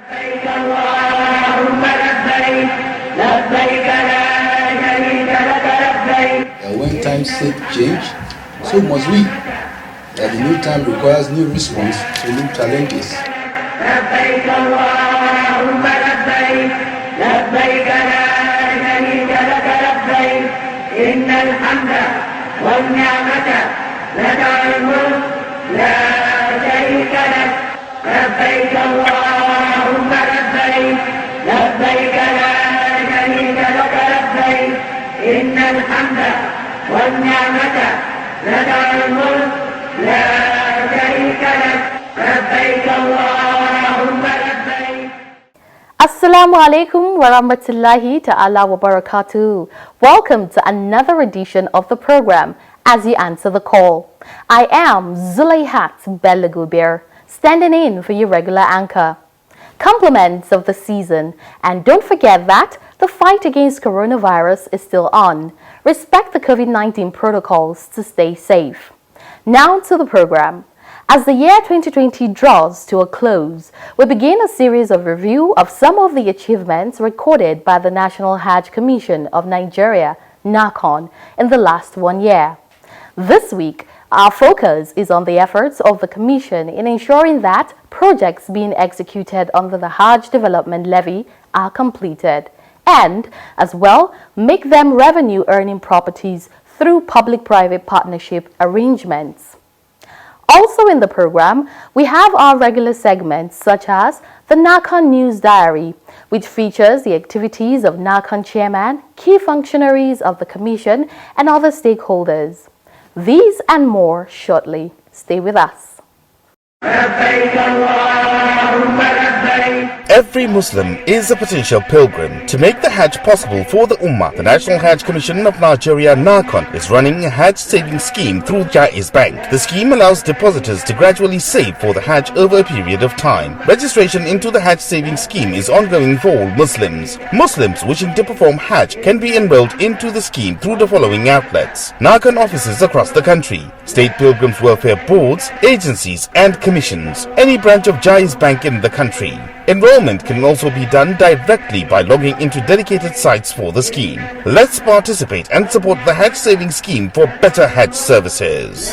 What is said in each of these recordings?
When times change, so must we. That the new time requires new response to new challenges. لبيك اللهم لبيك لبيك لا شريك لك لبيك إن الحمد والنعمة لك الملك لا شريك لك لبيك اللهم لبيك لبيك لا شريك لك لبيك إن الحمد والنعمة لك الملك لا شريك لك لبيك اللهم لبيك. Assalamu alaikum wa rahmatullahi ta'ala wa barakatuh. Welcome to another edition of the program As You Answer the Call. I am Zulayhat Belagubir, standing in for your regular anchor. Compliments of the season, and don't forget that the fight against coronavirus is still on. Respect the COVID-19 protocols to stay safe. Now to the program. As the year 2020 draws to a close, we begin a series of review of some of the achievements recorded by the National Hajj Commission of Nigeria, NAHCON, in the last 1 year. This week, our focus is on the efforts of the Commission in ensuring that projects being executed under the Hajj Development Levy are completed, and, as well, make them revenue-earning properties through public-private partnership arrangements. Also in the program, we have our regular segments such as the NAHCON News Diary, which features the activities of NAHCON chairman, key functionaries of the Commission, and other stakeholders. These and more shortly. Stay with us. Every Muslim is a potential pilgrim. To make the Hajj possible for the Ummah, the National Hajj Commission of Nigeria, NAHCON, is running a Hajj saving scheme through Jaiz Bank. The scheme allows depositors to gradually save for the Hajj over a period of time. Registration into the Hajj saving scheme is ongoing for all Muslims. Muslims wishing to perform Hajj can be enrolled into the scheme through the following outlets: NAHCON offices across the country, state pilgrims welfare boards, agencies and commissions, any branch of Jaiz Bank in the country. Enrollment can also be done directly by logging into dedicated sites for the scheme. Let's participate and support the Hajj saving scheme for better Hajj services.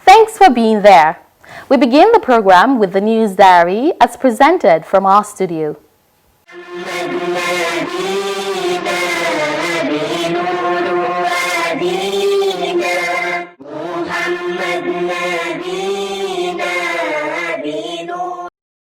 Thanks for being there. We begin the program with the news diary as presented from our studio.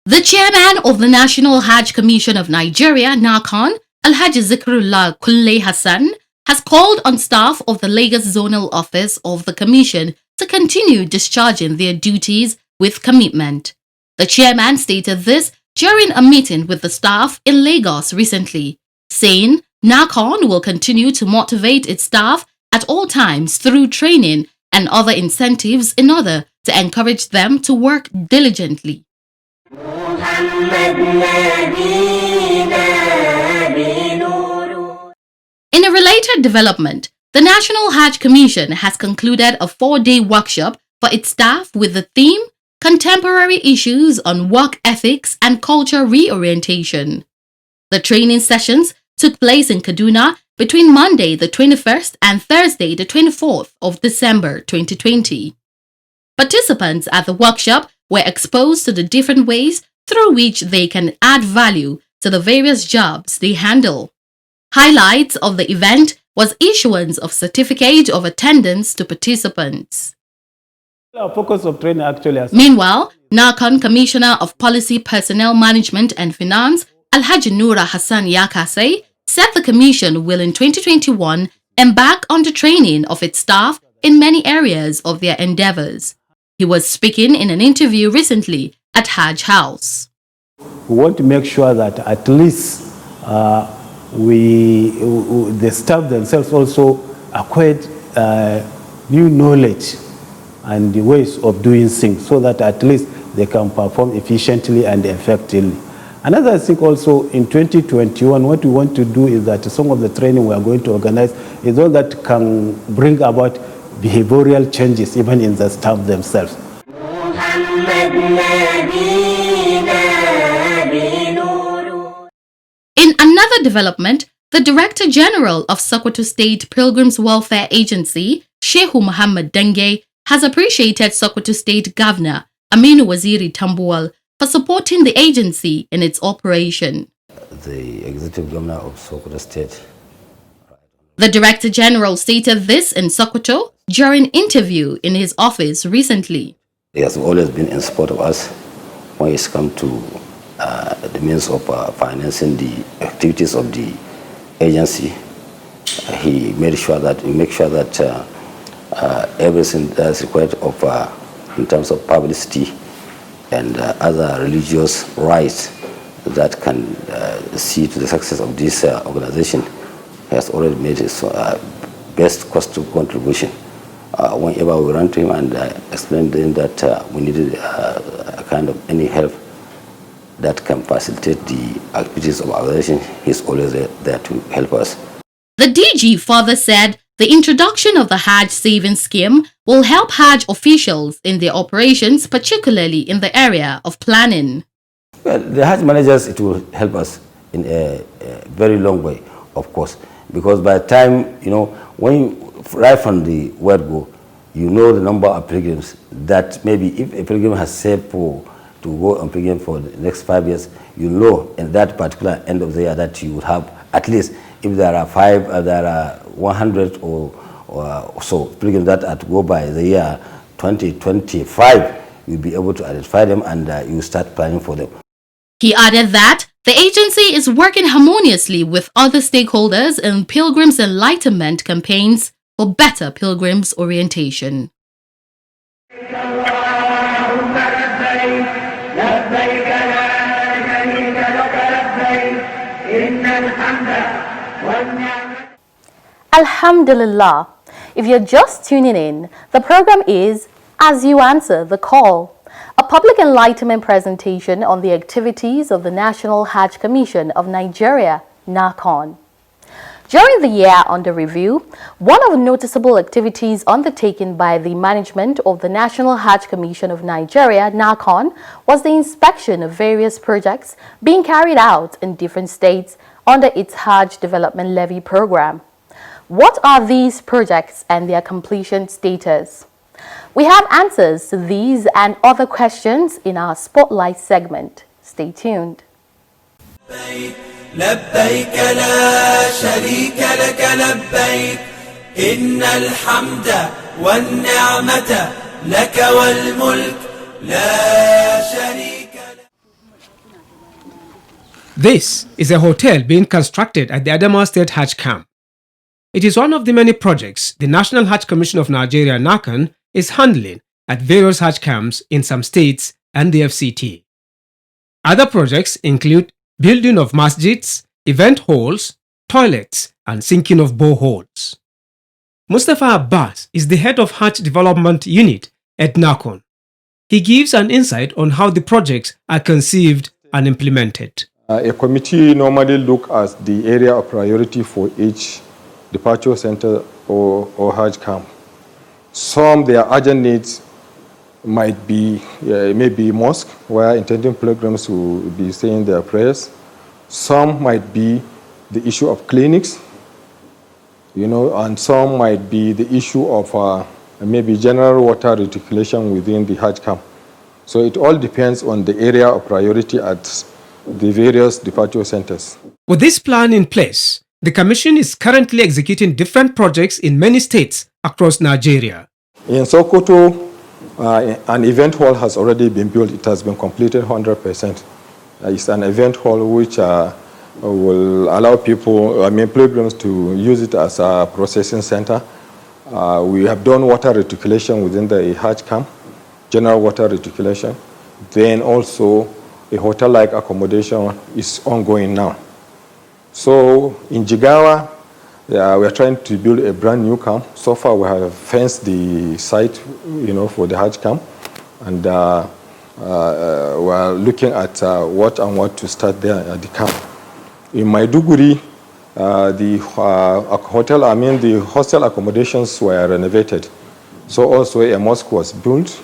The chairman of the National Hajj Commission of Nigeria, NAHCON, Alhaji Zikrullah Kulle Hassan, has called on staff of the Lagos Zonal Office of the Commission to continue discharging their duties with commitment. The chairman stated this during a meeting with the staff in Lagos recently, saying NAHCON will continue to motivate its staff at all times through training and other incentives in order to encourage them to work diligently. In a related development, the National Hajj Commission has concluded a 4-day workshop for its staff with the theme Contemporary Issues on Work Ethics and Culture Reorientation. The training sessions took place in Kaduna between Monday the 21st and Thursday the 24th of December 2020. Participants at the workshop were exposed to the different ways through which they can add value to the various jobs they handle. Highlights of the event was issuance of certificate of attendance to participants. Our focus of training actually has... Meanwhile, NAHCON Commissioner of Policy, Personnel Management and Finance, Alhaji Nura Hassan Yakase, said the Commission will in 2021 embark on the training of its staff in many areas of their endeavors. He was speaking in an interview recently at Hajj House. We want to make sure that at least the staff themselves also acquired new knowledge and the ways of doing things so that at least they can perform efficiently and effectively. Another thing also in 2021, what we want to do is that some of the training we are going to organize is all that can bring about behavioral changes even in the staff themselves. In another development, the Director General of Sokoto State Pilgrims Welfare Agency, Sheikh Muhammad Denge, has appreciated Sokoto State Governor Aminu Waziri Tambuwal for supporting the agency in its operation. The Executive Governor of Sokoto State. The Director General stated this in Sokoto during an interview in his office recently. He has always been in support of us when it's come to the means of financing the activities of the agency. He made sure that everything that is required of in terms of publicity and other religious rights that can see to the success of this organization has already made his best cost contribution. Whenever we ran to him and explained to him that we needed a kind of any help that can facilitate the activities of our organization, he's always there to help us. The DG further said the introduction of the Hajj savings scheme will help Hajj officials in their operations, particularly in the area of planning. Well, the Hajj managers, it will help us in a very long way, of course, because by the time, when you, right from the word go, you know the number of pilgrims that maybe if a pilgrim has saved to go on pilgrim for the next 5 years, you know in that particular end of the year that you will have at least, if there are 100 or so pilgrims that are to go by the year 2025, you'll be able to identify them and you start planning for them. He added that the agency is working harmoniously with other stakeholders in pilgrims enlightenment campaigns for better pilgrims orientation. Alhamdulillah. If you're just tuning in, the program is As You Answer the Call, a public enlightenment presentation on the activities of the National Hajj Commission of Nigeria, NAHCON. During the year under review, one of the noticeable activities undertaken by the management of the National Hajj Commission of Nigeria, NAHCON, was the inspection of various projects being carried out in different states under its Hajj Development Levy program. What are these projects and their completion status? We have answers to these and other questions in our Spotlight segment. Stay tuned. لبيك لا شريك لك لبيك إن الحمد والنعمة لك والملك لا شريك لك. This is a hotel being constructed at the Adamawa State Hajj Camp. It is one of the many projects the National Hajj Commission of Nigeria, NAHCON, is handling at various Hajj camps in some states and the FCT. Other projects include building of masjids, event halls, toilets, and sinking of boreholes. Mustafa Abbas is the head of Hajj Development Unit at NAHCON. He gives an insight on how the projects are conceived and implemented. A committee normally looks at the area of priority for each departure center or Hajj camp. Some their urgent needs might be maybe mosque where intending pilgrims will be saying their prayers. Some might be the issue of clinics, and some might be the issue of maybe general water reticulation within the Hajj camp. So it all depends on the area of priority at the various departure centers. With this plan in place, the Commission is currently executing different projects in many states across Nigeria. In Sokoto, an event hall has already been built. It has been completed 100%. It's an event hall which will allow pilgrims to use it as a processing center. We have done water reticulation within the Hajj camp, general water reticulation. Then also a hotel-like accommodation is ongoing now. So in Jigawa, we are trying to build a brand new camp. So far we have fenced the site, for the Hajj camp. And we are looking at what to start there at the camp. In Maiduguri, the hostel accommodations were renovated. So also a mosque was built.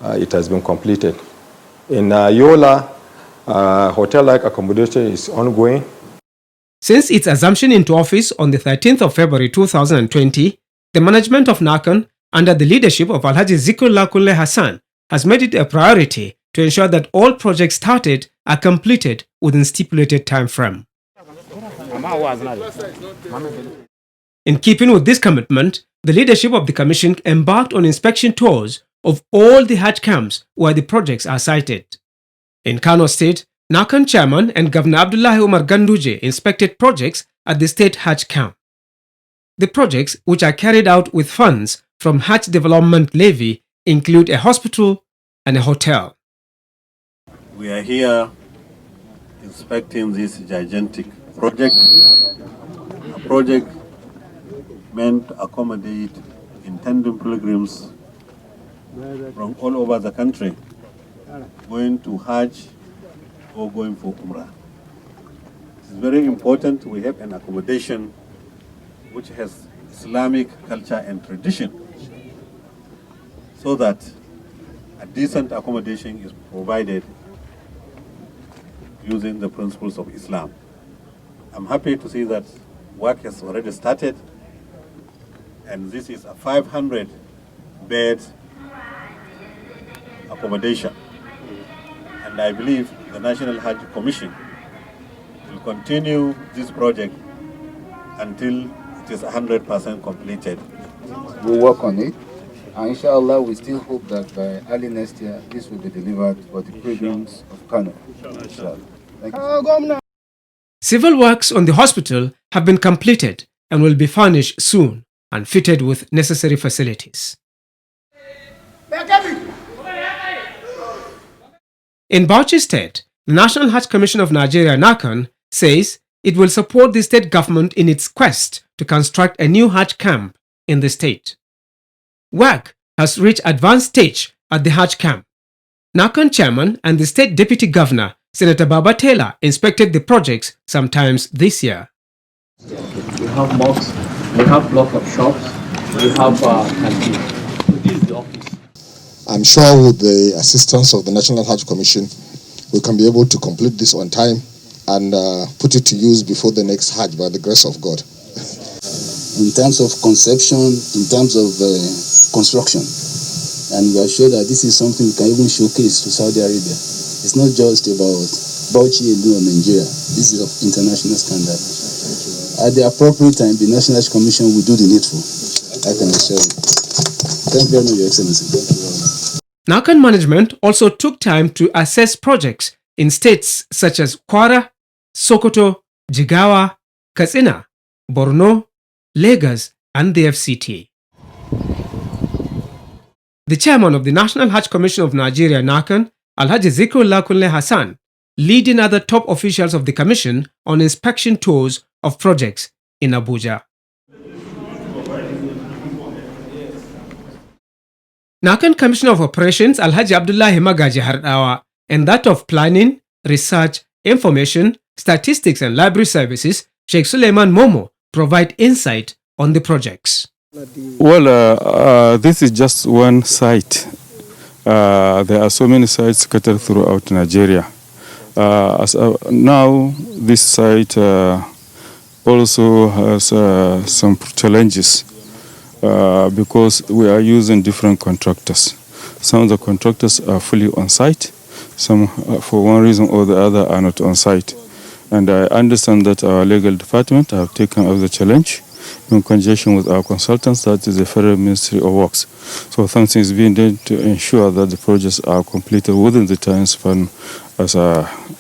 it has been completed. In Yola, hotel-like accommodation is ongoing. Since its assumption into office on the 13th of February 2020, the management of NAHCON, under the leadership of Alhaji Zikrullah Kulle Hassan, has made it a priority to ensure that all projects started are completed within stipulated time frame. In keeping with this commitment, the leadership of the Commission embarked on inspection tours of all the Hajj camps where the projects are sited. In Kano State, NAHCON Chairman and Governor Abdullahi Umar Ganduje inspected projects at the State Hajj camp. The projects, which are carried out with funds from Hajj Development Levy, include a hospital and a hotel. We are here inspecting this gigantic project, a project meant to accommodate intending pilgrims from all over the country going to Hajj or going for Umrah. It's very important we have an accommodation which has Islamic culture and tradition, so that a decent accommodation is provided using the principles of Islam. I'm happy to see that work has already started, and this is a 500-bed accommodation. And I believe the National Hajj Commission will continue this project until it is 100% completed. We'll work on it, and inshallah we still hope that by early next year this will be delivered for the pilgrims of Kano. Inshallah. Thank you. Civil works on the hospital have been completed and will be furnished soon and fitted with necessary facilities. In Bauchi State, the National Hajj Commission of Nigeria NAHCON says it will support the state government in its quest to construct a new Hajj camp in the state. Work has reached advanced stage at the Hajj camp. NAHCON chairman and the state deputy governor, Senator Baba Taylor, inspected the projects sometimes this year. We have mosques, we have block of shops, we have canteen. This is the office. I'm sure with the assistance of the National Hajj Commission, we can be able to complete this on time and put it to use before the next Hajj by the grace of God. In terms of conception, in terms of construction, and we are sure that this is something we can even showcase to Saudi Arabia. It's not just about Bauchi alone or Nigeria. This is of international standard. At the appropriate time, the National Hajj Commission will do the needful. I can assure you. Thank you very much, Your Excellency. Thank you very much. NAHCON management also took time to assess projects in states such as Kwara, Sokoto, Jigawa, Katsina, Borno, Lagos, and the FCT. The chairman of the National Hajj Commission of Nigeria NAHCON, Alhaji Zikrullah Kulle Hassan, leading other top officials of the commission on inspection tours of projects in Abuja. NAHCON Commissioner of Operations Alhaji Abdullahi Magaji Hardawa and that of Planning, Research, Information, Statistics and Library Services Sheikh Suleiman Momo provide insight on the projects. Well, this is just one site. There are so many sites scattered throughout Nigeria. Now, this site also has some challenges because we are using different contractors. Some of the contractors are fully on site. Some, for one reason or the other, are not on site. And I understand that our legal department have taken up the challenge in conjunction with our consultants, that is the Federal Ministry of Works. So something is being done to ensure that the projects are completed within the time span as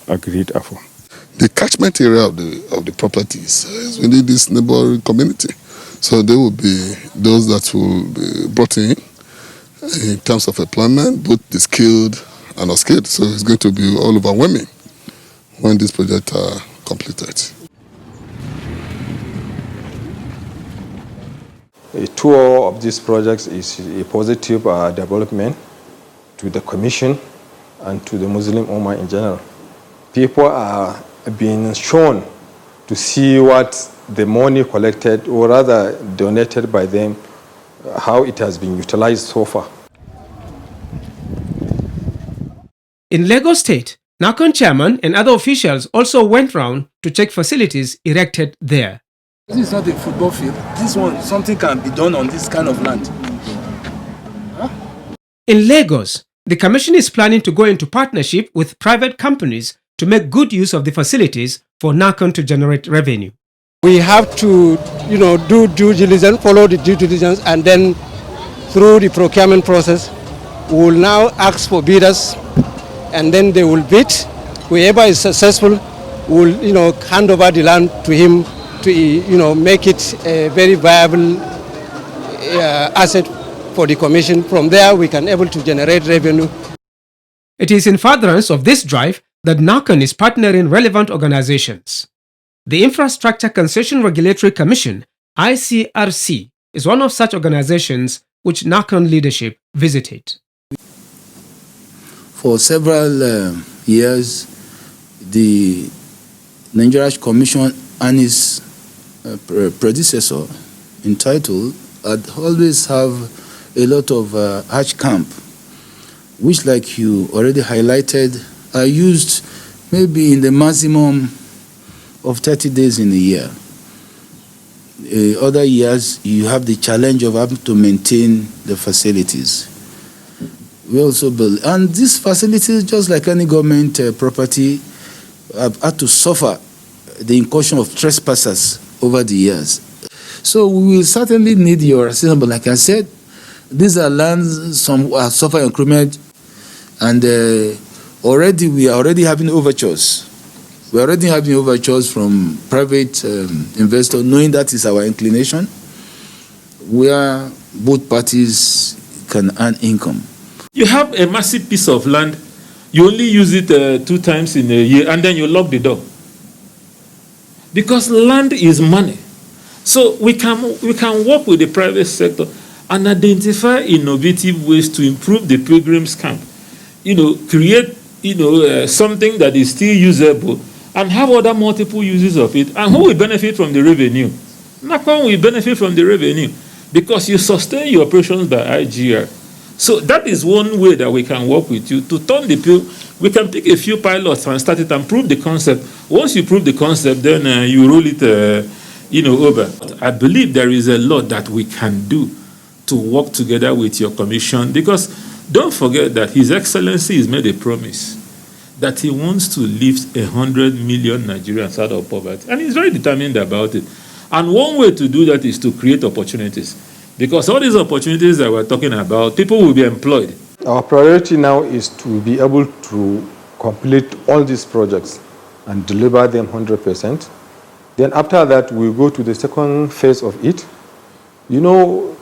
agreed upon. The catchment area of the properties is within this neighboring community. So there will be those that will be brought in terms of employment, both the skilled and unskilled. So it's going to be all overwhelming when these projects are completed. A tour of these projects is a positive development to the Commission and to the Muslim Ummah in general. People are being shown to see what the money collected, or rather donated by them, how it has been utilized so far. In Lagos State, NAHCON chairman and other officials also went round to check facilities erected there. This is not a football field. This one, something can be done on this kind of land. In Lagos, the Commission is planning to go into partnership with private companies to make good use of the facilities for NAHCON to generate revenue. We have to, do due diligence, follow the due diligence, and then through the procurement process, we will now ask for bidders, and then they will bid. Whoever is successful will, hand over the land to him to, make it a very viable asset for the Commission. From there, we can able to generate revenue. It is in furtherance of this drive that NAHCON is partnering relevant organizations. The Infrastructure Concession Regulatory Commission, ICRC, is one of such organizations which NAHCON leadership visited. For several years, the Nigeria Hajj Commission and its predecessor, entitled, had always have a lot of Hajj camp, which, like you already highlighted, are used maybe in the maximum of 30 days in a year. Other years, you have the challenge of having to maintain the facilities. We also build, and these facilities, just like any government property, have had to suffer the incursion of trespassers over the years. So we will certainly need your assistance, but like I said, these are lands, some are suffer encroachment, and we are already having overtures. We are already having overtures from private investors, knowing that is our inclination, where both parties can earn income. You have a massive piece of land, you only use it 2 times in a year, and then you lock the door. Because land is money. So we can work with the private sector and identify innovative ways to improve the pilgrims camp. Create something that is still usable and have other multiple uses of it. And who will benefit from the revenue? NAHCON will benefit from the revenue because you sustain your operations by IGR. So that is one way that we can work with you to turn the pill. We can pick a few pilots and start it and prove the concept. Once you prove the concept, then you roll it over. I believe there is a lot that we can do to work together with your commission, because don't forget that His Excellency has made a promise that he wants to lift 100 million Nigerians out of poverty. And he's very determined about it. And one way to do that is to create opportunities. Because all these opportunities that we're talking about, people will be employed. Our priority now is to be able to complete all these projects and deliver them 100%. Then after that, we'll go to the second phase of it.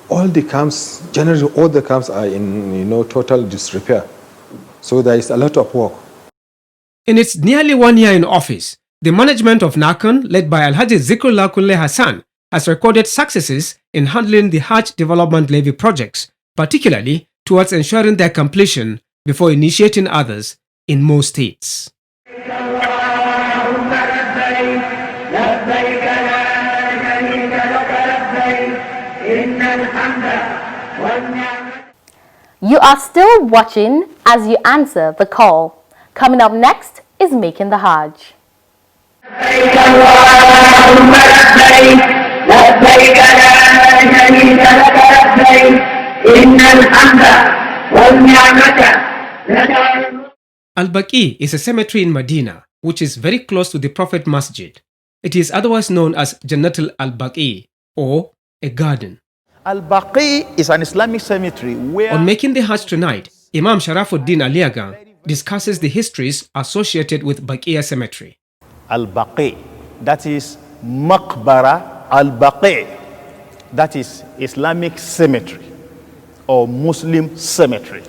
All the camps, generally all the camps are in, total disrepair. So there is a lot of work. In its nearly 1 year in office, the management of NAHCON, led by Alhaji Zikrullah Kunle Hassan, has recorded successes in handling the Hajj development levy projects, particularly towards ensuring their completion before initiating others in most states. You are still watching as you answer the call. Coming up next is Making the Hajj. Al-Baqi is a cemetery in Medina, which is very close to the Prophet Masjid. It is otherwise known as Jannatul Al-Baqi, or a garden. Al-Baqi is an Islamic cemetery where... On Making the Hajj tonight, Imam Sharafuddin Aliaga discusses the histories associated with Baqiya Cemetery. Al-Baqi, that is Maqbara Al-Baqi, that is Islamic cemetery or Muslim cemetery.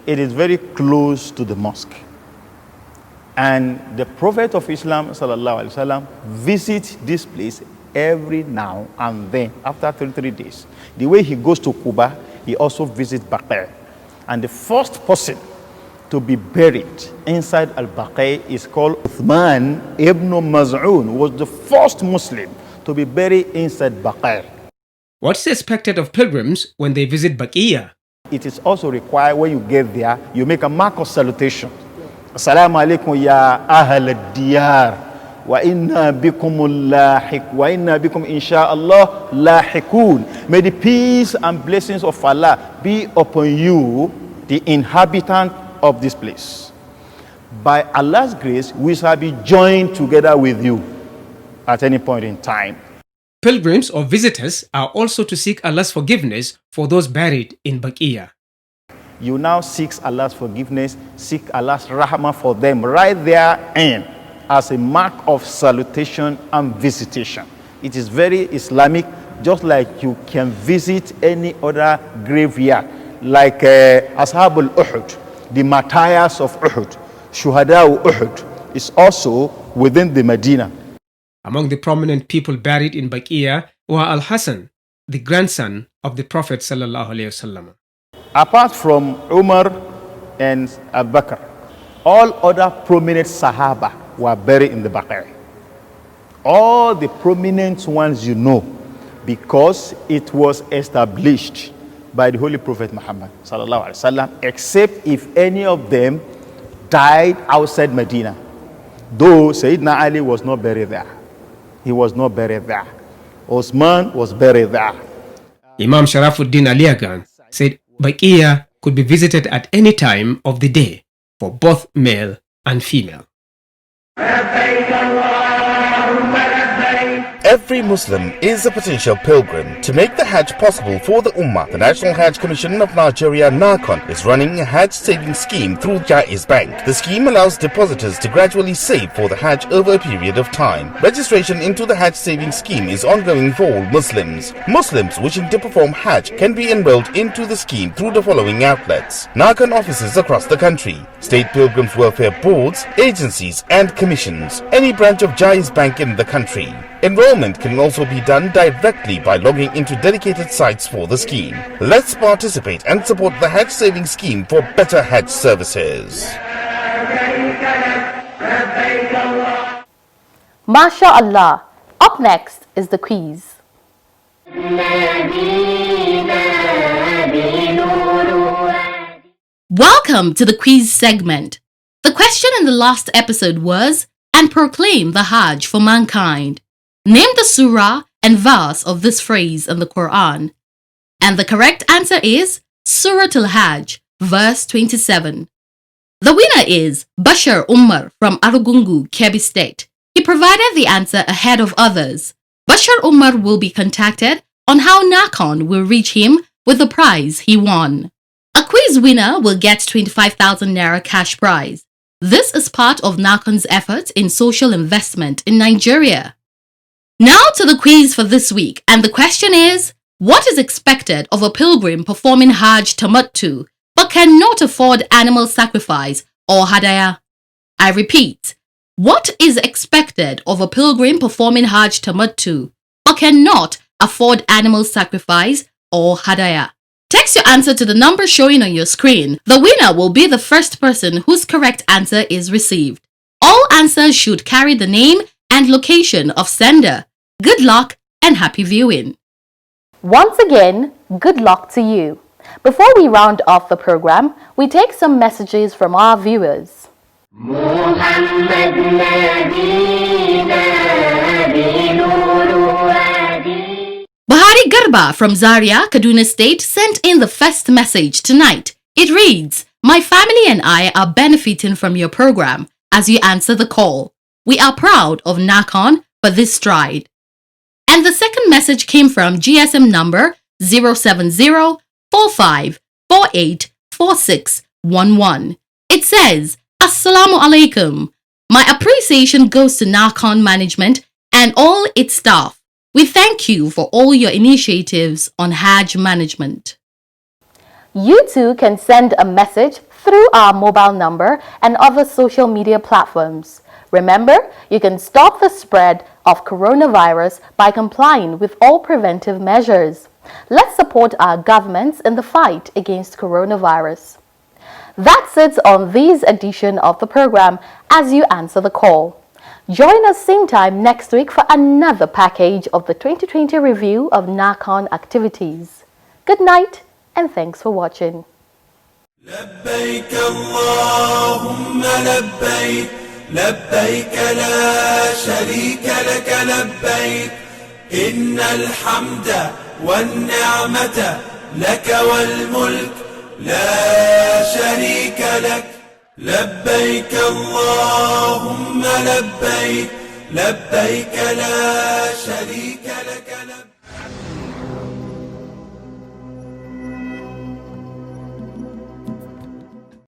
It is very close to the mosque. And the Prophet of Islam sallallahu alaihi wasallam visits this place every now and then after 33 days. The way he goes to Kuba, he also visits Baqi. And the first person to be buried inside Al-Baqi is called Uthman ibn Maz'un, who was the first Muslim to be buried inside Baqi. What's expected of pilgrims when they visit Baqiya? It is also required when you get there, you make a mark of salutation. Assalamu alaikum ya ahl al-diyar wa inna bikum insha'Allah lahiqun. May the peace and blessings of Allah be upon you, the inhabitant of this place. By Allah's grace, we shall be joined together with you at any point in time. Pilgrims or visitors are also to seek Allah's forgiveness for those buried in Baqiyah. You now seek Allah's forgiveness, seek Allah's rahmah for them right there and as a mark of salutation and visitation. It is very Islamic, just like you can visit any other graveyard, like Ashab al-Uhud, the martyrs of Uhud, Shuhada Uhud, is also within the Medina. Among the prominent people buried in Baqiyah were Al-Hassan, the grandson of the Prophet sallallahu alaihi wasallam. Apart from Umar and Abu Bakr, all other prominent Sahaba were buried in the Baqiyah. All the prominent ones you know, because it was established by the Holy Prophet Muhammad sallallahu alaihi wasallam, except if any of them died outside Medina. Though Sayyidina Ali was not buried there. He was not buried there. Osman was buried there. Imam Sharafuddin Aliagan said Baqiyah could be visited at any time of the day for both male and female. Every Muslim is a potential pilgrim. To make the Hajj possible for the Ummah, the National Hajj Commission of Nigeria NAHCON is running a Hajj saving scheme through Jaiz Bank. The scheme allows depositors to gradually save for the Hajj over a period of time. Registration into the Hajj saving scheme is ongoing for all Muslims. Muslims wishing to perform Hajj can be enrolled into the scheme through the following outlets: NAHCON offices across the country, state pilgrims welfare boards, agencies and commissions, any branch of Jaiz Bank in the country. Enrollment can also be done directly by logging into dedicated sites for the scheme. Let's participate and support the Hajj saving scheme for better Hajj services. MashaAllah. Up next is the quiz. Welcome to the quiz segment. The question in the last episode was, and proclaim the Hajj for mankind. Name the surah and verse of this phrase in the Quran. And the correct answer is Surah Al-Hajj, verse 27. The winner is Bashar Umar from Arugungu, Kebbi State. He provided the answer ahead of others. Bashar Umar will be contacted on how NAHCON will reach him with the prize he won. A quiz winner will get 25,000 Naira cash prize. This is part of NAHCON's efforts in social investment in Nigeria. Now to the quiz for this week, and the question is, what is expected of a pilgrim performing Hajj Tamattu but cannot afford animal sacrifice or Hadaya? I repeat, what is expected of a pilgrim performing Hajj Tamattu but cannot afford animal sacrifice or Hadaya? Text your answer to the number showing on your screen. The winner will be the first person whose correct answer is received. All answers should carry the name and location of sender. Good luck and happy viewing. Once again, good luck to you. Before we round off the program, we take some messages from our viewers. Bahari Garba from Zaria, Kaduna State sent in the first message tonight. It reads, "My family and I are benefiting from your program as you answer the call. We are proud of NAHCON for this stride." And the second message came from GSM number 07045484611. It says, "Assalamu alaikum. My appreciation goes to NAHCON management and all its staff. We thank you for all your initiatives on Hajj management." You too can send a message through our mobile number and other social media platforms. Remember, you can stop the spread of coronavirus by complying with all preventive measures. Let's support our governments in the fight against coronavirus. That's it on this edition of the program as you answer the call. Join us same time next week for another package of the 2020 review of NAHCON activities. Good night and thanks for watching. لبيك اللهم لبيك لبيك لا شريك لك لبيك إن الحمد والنعمة لك والملك لا شريك لك لبيك اللهم لبيك لبيك لا شريك لك لبيك